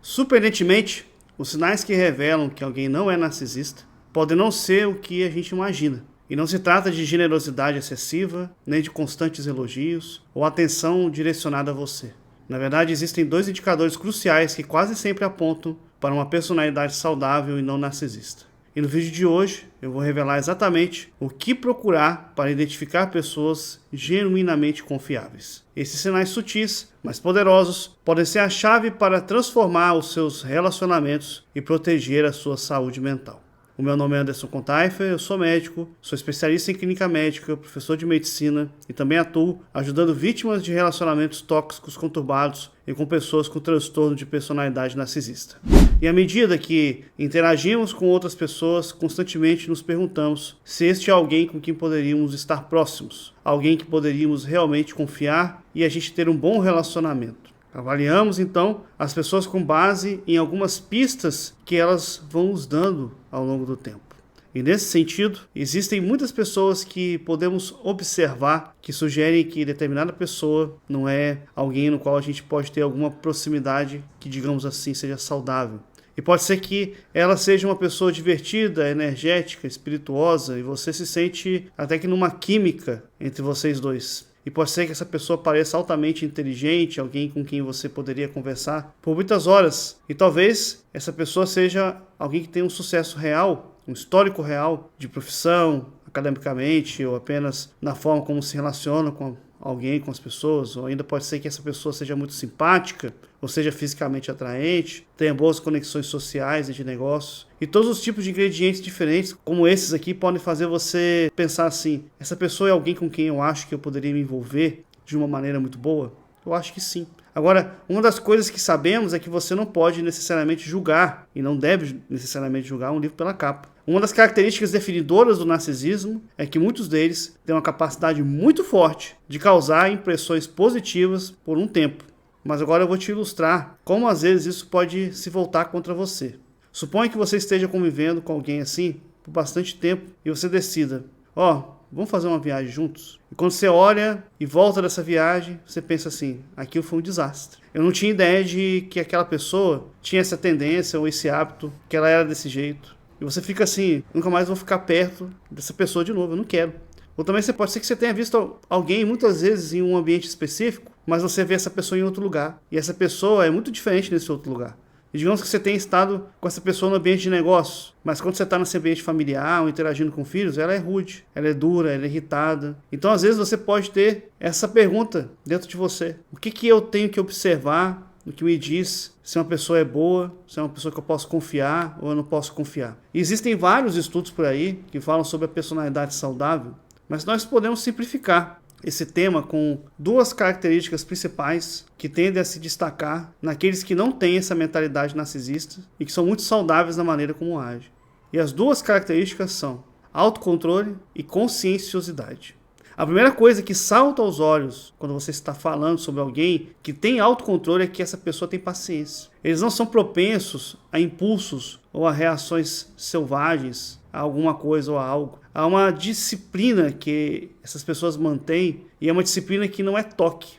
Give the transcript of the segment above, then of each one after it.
Surpreendentemente, os sinais que revelam que alguém não é narcisista podem não ser o que a gente imagina. E não se trata de generosidade excessiva, nem de constantes elogios ou atenção direcionada a você. Na verdade, existem dois indicadores cruciais que quase sempre apontam para uma personalidade saudável e não narcisista. E no vídeo de hoje, eu vou revelar exatamente o que procurar para identificar pessoas genuinamente confiáveis. Esses sinais sutis, mas poderosos, podem ser a chave para transformar os seus relacionamentos e proteger a sua saúde mental. O meu nome é Anderson Contaifer, eu sou médico, sou especialista em clínica médica, professor de medicina e também atuo ajudando vítimas de relacionamentos tóxicos conturbados e com pessoas com transtorno de personalidade narcisista. E à medida que interagimos com outras pessoas, constantemente nos perguntamos se este é alguém com quem poderíamos estar próximos, alguém que poderíamos realmente confiar e a gente ter um bom relacionamento. Avaliamos, então, as pessoas com base em algumas pistas que elas vão nos dando ao longo do tempo. E nesse sentido, existem muitas pessoas que podemos observar que sugerem que determinada pessoa não é alguém no qual a gente pode ter alguma proximidade que, digamos assim, seja saudável. E pode ser que ela seja uma pessoa divertida, energética, espirituosa, e você se sente até que numa química entre vocês dois. E pode ser que essa pessoa pareça altamente inteligente, alguém com quem você poderia conversar por muitas horas. E talvez essa pessoa seja alguém que tem um sucesso real, um histórico real de profissão, academicamente, ou apenas na forma como se relaciona com alguém, com as pessoas. Ou ainda pode ser que essa pessoa seja muito simpática, ou seja fisicamente atraente, tenha boas conexões sociais e de negócios. E todos os tipos de ingredientes diferentes, como esses aqui, podem fazer você pensar assim: essa pessoa é alguém com quem eu acho que eu poderia me envolver de uma maneira muito boa? Eu acho que sim. Agora, uma das coisas que sabemos é que você não pode necessariamente julgar, e não deve necessariamente julgar um livro pela capa. Uma das características definidoras do narcisismo é que muitos deles têm uma capacidade muito forte de causar impressões positivas por um tempo. Mas agora eu vou te ilustrar como às vezes isso pode se voltar contra você. Suponha que você esteja convivendo com alguém assim por bastante tempo e você decida: vamos fazer uma viagem juntos? E quando você olha e volta dessa viagem, você pensa assim: aquilo foi um desastre. Eu não tinha ideia de que aquela pessoa tinha essa tendência ou esse hábito, que ela era desse jeito. E você fica assim: nunca mais vou ficar perto dessa pessoa de novo, eu não quero. Ou também pode ser que você tenha visto alguém muitas vezes em um ambiente específico, mas você vê essa pessoa em outro lugar. E essa pessoa é muito diferente nesse outro lugar. E digamos que você tenha estado com essa pessoa no ambiente de negócio, mas quando você está nesse ambiente familiar ou interagindo com filhos, ela é rude, ela é dura, ela é irritada. Então, às vezes, você pode ter essa pergunta dentro de você: o que eu tenho que observar no que me diz se uma pessoa é boa, se é uma pessoa que eu posso confiar ou eu não posso confiar? E existem vários estudos por aí que falam sobre a personalidade saudável, mas nós podemos simplificar esse tema com duas características principais que tendem a se destacar naqueles que não têm essa mentalidade narcisista e que são muito saudáveis na maneira como agem. E as duas características são autocontrole e conscienciosidade. A primeira coisa que salta aos olhos quando você está falando sobre alguém que tem autocontrole é que essa pessoa tem paciência. Eles não são propensos a impulsos ou a reações selvagens a alguma coisa ou a algo. Há uma disciplina que essas pessoas mantêm e é uma disciplina que não é toque.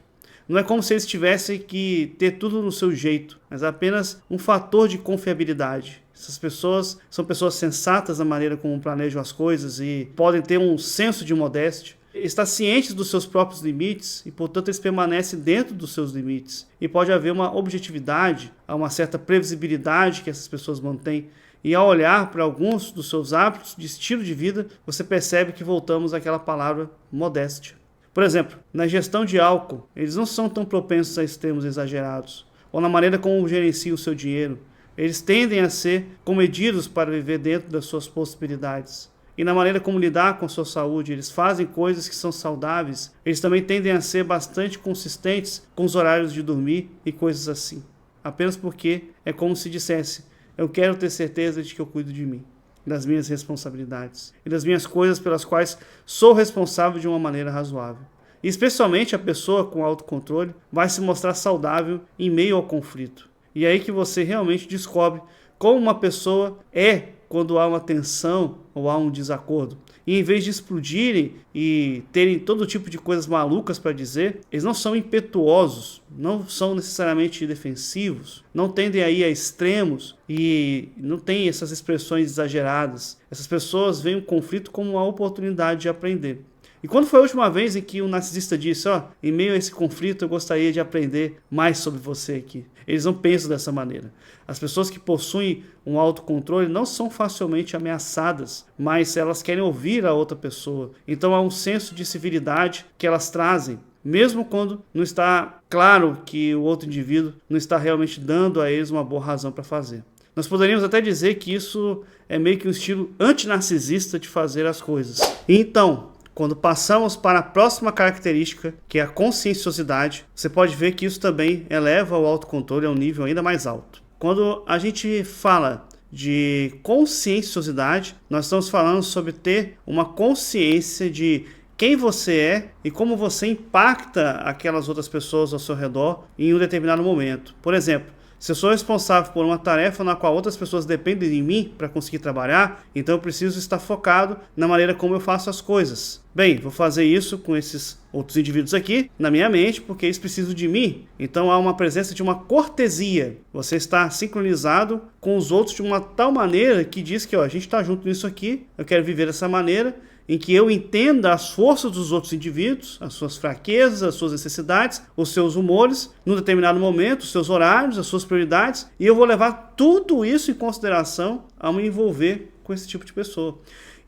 Não é como se eles tivessem que ter tudo no seu jeito, mas é apenas um fator de confiabilidade. Essas pessoas são pessoas sensatas na maneira como planejam as coisas e podem ter um senso de modéstia. Estão cientes dos seus próprios limites e, portanto, eles permanecem dentro dos seus limites. E pode haver uma objetividade, uma certa previsibilidade que essas pessoas mantêm. E ao olhar para alguns dos seus hábitos de estilo de vida, você percebe que voltamos àquela palavra modéstia. Por exemplo, na ingestão de álcool, eles não são tão propensos a extremos exagerados. Ou na maneira como gerenciam o seu dinheiro. Eles tendem a ser comedidos para viver dentro das suas possibilidades. E na maneira como lidar com a sua saúde, eles fazem coisas que são saudáveis. Eles também tendem a ser bastante consistentes com os horários de dormir e coisas assim. Apenas porque é como se dissesse: eu quero ter certeza de que eu cuido de mim, das minhas responsabilidades e das minhas coisas pelas quais sou responsável de uma maneira razoável. E especialmente a pessoa com autocontrole vai se mostrar saudável em meio ao conflito. E é aí que você realmente descobre como uma pessoa é quando há uma tensão ou há um desacordo. E em vez de explodirem e terem todo tipo de coisas malucas para dizer, eles não são impetuosos, não são necessariamente defensivos, não tendem aí a extremos e não têm essas expressões exageradas. Essas pessoas veem o conflito como uma oportunidade de aprender. E quando foi a última vez em que um narcisista disse, em meio a esse conflito eu gostaria de aprender mais sobre você aqui? Eles não pensam dessa maneira. As pessoas que possuem um autocontrole não são facilmente ameaçadas, mas elas querem ouvir a outra pessoa. Então há um senso de civilidade que elas trazem, mesmo quando não está claro que o outro indivíduo não está realmente dando a eles uma boa razão para fazer. Nós poderíamos até dizer que isso é meio que um estilo antinarcisista de fazer as coisas. Então, quando passamos para a próxima característica, que é a conscienciosidade, você pode ver que isso também eleva o autocontrole a um nível ainda mais alto. Quando a gente fala de conscienciosidade, nós estamos falando sobre ter uma consciência de quem você é e como você impacta aquelas outras pessoas ao seu redor em um determinado momento. Por exemplo, se eu sou responsável por uma tarefa na qual outras pessoas dependem de mim para conseguir trabalhar, então eu preciso estar focado na maneira como eu faço as coisas. Bem, vou fazer isso com esses outros indivíduos aqui, na minha mente, porque eles precisam de mim. Então há uma presença de uma cortesia. Você está sincronizado com os outros de uma tal maneira que diz que a gente está junto nisso aqui, eu quero viver dessa maneira, em que eu entenda as forças dos outros indivíduos, as suas fraquezas, as suas necessidades, os seus humores, num determinado momento, os seus horários, as suas prioridades, e eu vou levar tudo isso em consideração ao me envolver com esse tipo de pessoa.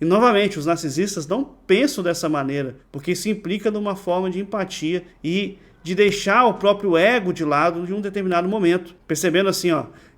E novamente, os narcisistas não pensam dessa maneira, porque isso implica numa forma de empatia e de deixar o próprio ego de lado de um determinado momento, percebendo assim,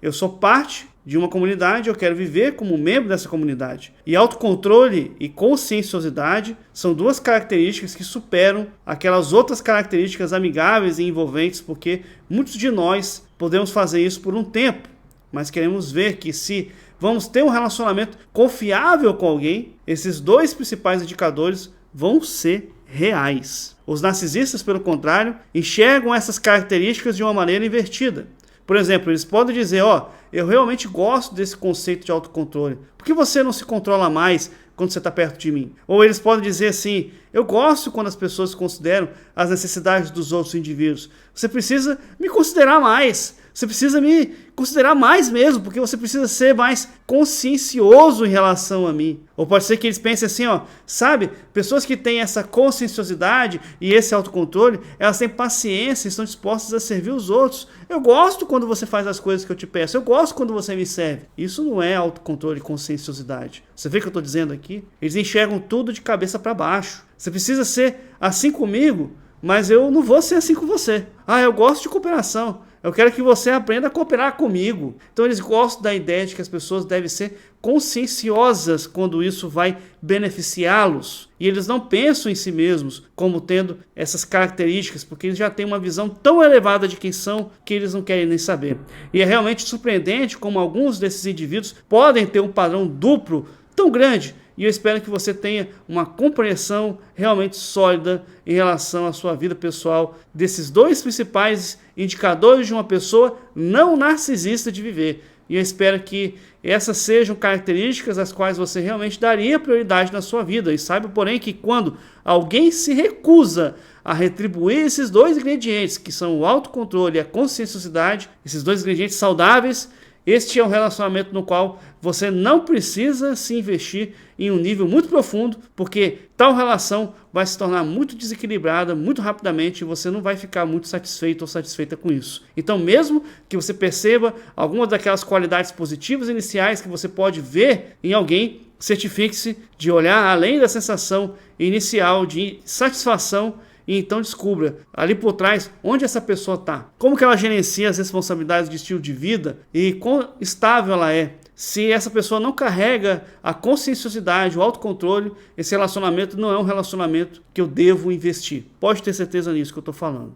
eu sou parte de uma comunidade, eu quero viver como membro dessa comunidade. E autocontrole e conscienciosidade são duas características que superam aquelas outras características amigáveis e envolventes, porque muitos de nós podemos fazer isso por um tempo, mas queremos ver que se vamos ter um relacionamento confiável com alguém, esses dois principais indicadores vão ser reais. Os narcisistas, pelo contrário, enxergam essas características de uma maneira invertida. Por exemplo, eles podem dizer, eu realmente gosto desse conceito de autocontrole. Por que você não se controla mais quando você está perto de mim? Ou eles podem dizer assim, eu gosto quando as pessoas consideram as necessidades dos outros indivíduos. Você precisa me considerar mais. Você precisa me considerar mais mesmo, porque você precisa ser mais consciencioso em relação a mim. Ou pode ser que eles pensem assim, sabe? Pessoas que têm essa conscienciosidade e esse autocontrole, elas têm paciência e estão dispostas a servir os outros. Eu gosto quando você faz as coisas que eu te peço. Eu gosto quando você me serve. Isso não é autocontrole e conscienciosidade. Você vê o que eu estou dizendo aqui? Eles enxergam tudo de cabeça para baixo. Você precisa ser assim comigo, mas eu não vou ser assim com você. Eu gosto de cooperação. Eu quero que você aprenda a cooperar comigo. Então eles gostam da ideia de que as pessoas devem ser conscienciosas quando isso vai beneficiá-los. E eles não pensam em si mesmos como tendo essas características, porque eles já têm uma visão tão elevada de quem são que eles não querem nem saber. E é realmente surpreendente como alguns desses indivíduos podem ter um padrão duplo tão grande. E eu espero que você tenha uma compreensão realmente sólida em relação à sua vida pessoal desses dois principais indicadores de uma pessoa não narcisista de viver. E eu espero que essas sejam características às quais você realmente daria prioridade na sua vida. E saiba, porém, que quando alguém se recusa a retribuir esses dois ingredientes, que são o autocontrole e a conscienciosidade, esses dois ingredientes saudáveis, este é um relacionamento no qual você não precisa se investir em um nível muito profundo, porque tal relação vai se tornar muito desequilibrada muito rapidamente e você não vai ficar muito satisfeito ou satisfeita com isso. Então, mesmo que você perceba algumas daquelas qualidades positivas iniciais que você pode ver em alguém, certifique-se de olhar além da sensação inicial de satisfação e então descubra ali por trás onde essa pessoa está, como que ela gerencia as responsabilidades de estilo de vida e quão estável ela é. Se essa pessoa não carrega a conscienciosidade, o autocontrole, esse relacionamento não é um relacionamento que eu devo investir. Pode ter certeza nisso que eu estou falando.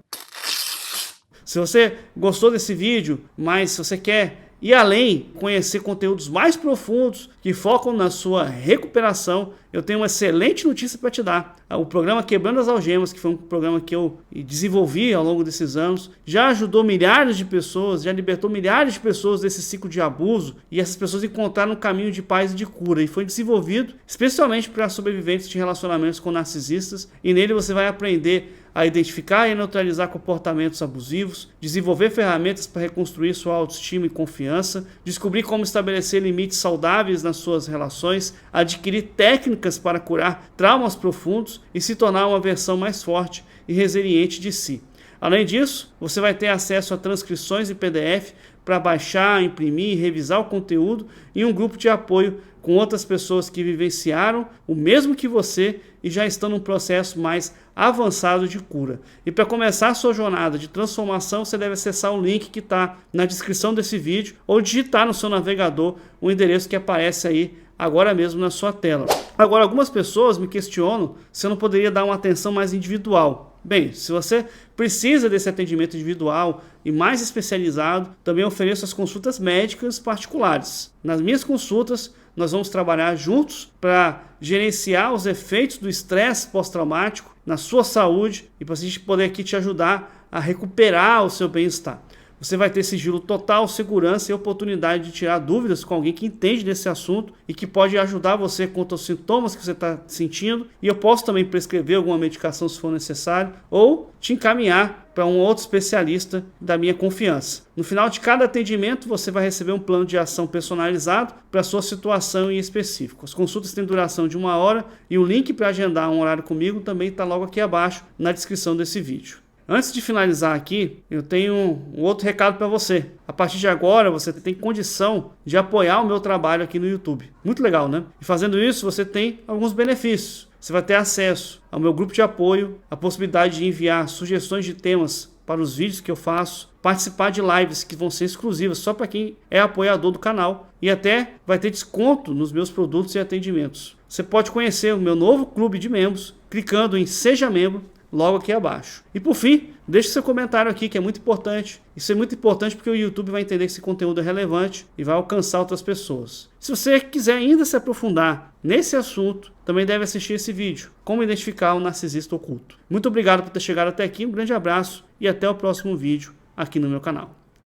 Se você gostou desse vídeo, mas se você quer e além conhecer conteúdos mais profundos que focam na sua recuperação, eu tenho uma excelente notícia para te dar. O programa Quebrando as Algemas, que foi um programa que eu desenvolvi ao longo desses anos, já ajudou milhares de pessoas, já libertou milhares de pessoas desse ciclo de abuso, e essas pessoas encontraram um caminho de paz e de cura, e foi desenvolvido especialmente para sobreviventes de relacionamentos com narcisistas, e nele você vai aprender a identificar e neutralizar comportamentos abusivos, desenvolver ferramentas para reconstruir sua autoestima e confiança, descobrir como estabelecer limites saudáveis nas suas relações, adquirir técnicas para curar traumas profundos e se tornar uma versão mais forte e resiliente de si. Além disso, você vai ter acesso a transcrições em PDF para baixar, imprimir e revisar o conteúdo e um grupo de apoio com outras pessoas que vivenciaram o mesmo que você e já estão num processo mais avançado de cura. E para começar a sua jornada de transformação, você deve acessar o link que está na descrição desse vídeo ou digitar no seu navegador o endereço que aparece aí agora mesmo na sua tela. Agora, algumas pessoas me questionam se eu não poderia dar uma atenção mais individual. Bem, se você precisa desse atendimento individual e mais especializado, também ofereço as consultas médicas particulares. Nas minhas consultas, nós vamos trabalhar juntos para gerenciar os efeitos do estresse pós-traumático na sua saúde e para a gente poder aqui te ajudar a recuperar o seu bem-estar. Você vai ter sigilo total, segurança e oportunidade de tirar dúvidas com alguém que entende desse assunto e que pode ajudar você quanto aos sintomas que você está sentindo. E eu posso também prescrever alguma medicação se for necessário ou te encaminhar para um outro especialista da minha confiança. No final de cada atendimento, você vai receber um plano de ação personalizado para a sua situação em específico. As consultas têm duração de 1 hora e o link para agendar um horário comigo também está logo aqui abaixo na descrição desse vídeo. Antes de finalizar aqui, eu tenho um outro recado para você. A partir de agora, você tem condição de apoiar o meu trabalho aqui no YouTube. Muito legal, né? E fazendo isso, você tem alguns benefícios. Você vai ter acesso ao meu grupo de apoio, a possibilidade de enviar sugestões de temas para os vídeos que eu faço, participar de lives que vão ser exclusivas só para quem é apoiador do canal e até vai ter desconto nos meus produtos e atendimentos. Você pode conhecer o meu novo clube de membros clicando em Seja Membro logo aqui abaixo. E por fim, deixe seu comentário aqui que é muito importante. Isso é muito importante porque o YouTube vai entender que esse conteúdo é relevante e vai alcançar outras pessoas. Se você quiser ainda se aprofundar nesse assunto, também deve assistir esse vídeo, Como Identificar um Narcisista Oculto. Muito obrigado por ter chegado até aqui, um grande abraço e até o próximo vídeo aqui no meu canal.